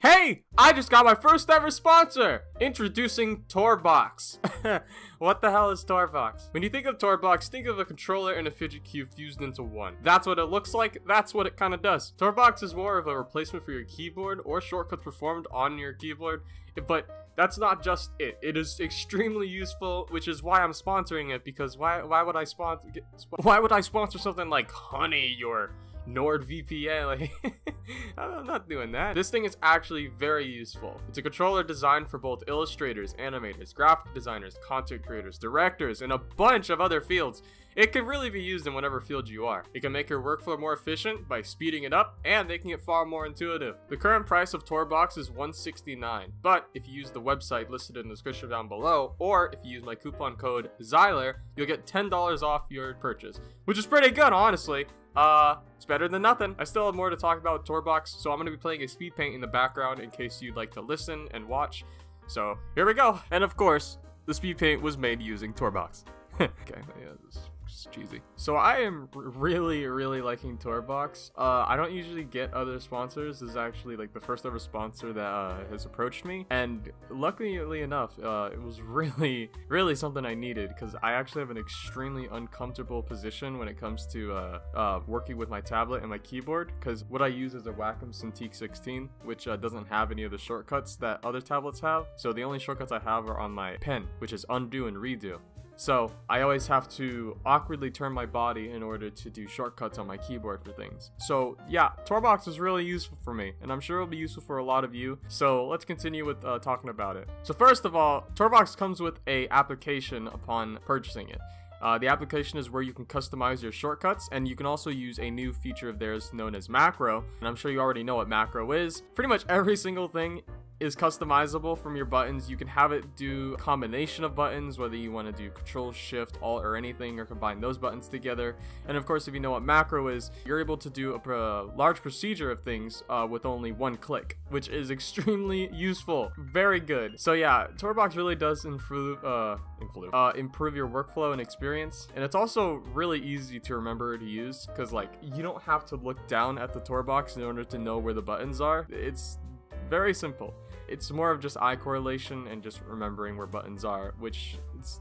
Hey, I just got my first ever sponsor! Introducing TourBox. What the hell is TourBox? When you think of TourBox, think of a controller and a fidget cube fused into one. That's what it looks like, that's what it kind of does. TourBox is more of a replacement for your keyboard or shortcuts performed on your keyboard, but that's not just it. It is extremely useful, which is why I'm sponsoring it, because why would I sponsor something like Honey or NordVPN? Like, I'm not doing that. This thing is actually very useful. It's a controller designed for both illustrators, animators, graphic designers, content creators, directors, and a bunch of other fields. It can really be used in whatever field you are. It can make your workflow more efficient by speeding it up and making it far more intuitive. The current price of TourBox is $169, but if you use the website listed in the description down below, or if you use my coupon code Zyler, you'll get $10 off your purchase, which is pretty good, honestly. It's better than nothing. I still have more to talk about with TourBox, so I'm going to be playing a Speedpaint in the background in case you'd like to listen and watch. So, here we go. And of course, the Speedpaint was made using TourBox. Okay, yeah, this is cheesy. So I am really liking TourBox. I don't usually get other sponsors. This is actually like the first ever sponsor that has approached me, and luckily enough, it was really something I needed, because I actually have an extremely uncomfortable position when it comes to working with my tablet and my keyboard, because what I use is a Wacom Cintiq 16, which doesn't have any of the shortcuts that other tablets have. So the only shortcuts I have are on my pen, which is undo and redo. So I always have to awkwardly turn my body in order to do shortcuts on my keyboard for things. So yeah, TourBox is really useful for me, and I'm sure it'll be useful for a lot of you. So let's continue with talking about it. So first of all, TourBox comes with a application upon purchasing it. The application is where you can customize your shortcuts, and you can also use a new feature of theirs known as macro. And I'm sure you already know what macro is. Pretty much every single thing is customizable from your buttons. You can have it do a combination of buttons, whether you want to do Control, Shift, Alt, or anything, or combine those buttons together. And of course, if you know what macro is, you're able to do a large procedure of things with only one click, which is extremely useful. Very good. So yeah, TourBox really does improve your workflow and experience, and it's also really easy to remember to use, because like you don't have to look down at the TourBox in order to know where the buttons are. It's very simple. It's more of just eye correlation and just remembering where buttons are, which it's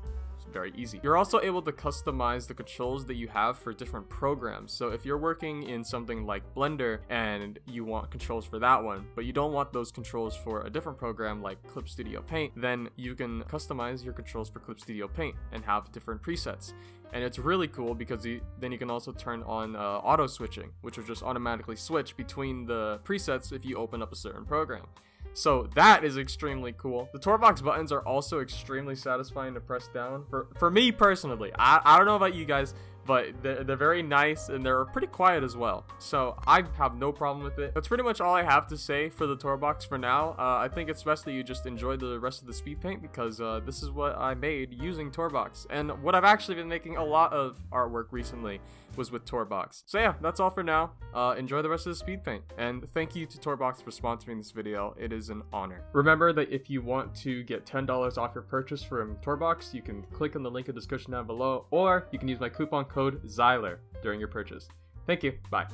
very easy. You're also able to customize the controls that you have for different programs. So if you're working in something like Blender and you want controls for that one, but you don't want those controls for a different program like Clip Studio Paint, then you can customize your controls for Clip Studio Paint and have different presets. And it's really cool because then you can also turn on auto switching, which will just automatically switch between the presets if you open up a certain program. So that is extremely cool. The TourBox buttons are also extremely satisfying to press down. For me personally, I don't know about you guys, but they're very nice, and they're pretty quiet as well. So I have no problem with it. That's pretty much all I have to say for the TourBox for now. I think it's best that you just enjoy the rest of the Speedpaint, because this is what I made using TourBox. And what I've actually been making a lot of artwork recently was with TourBox. So yeah, that's all for now. Enjoy the rest of the Speedpaint, and thank you to TourBox for sponsoring this video. It is an honor. Remember that if you want to get $10 off your purchase from TourBox, you can click on the link in the description down below, or you can use my coupon code Zyler during your purchase. Thank you. Bye.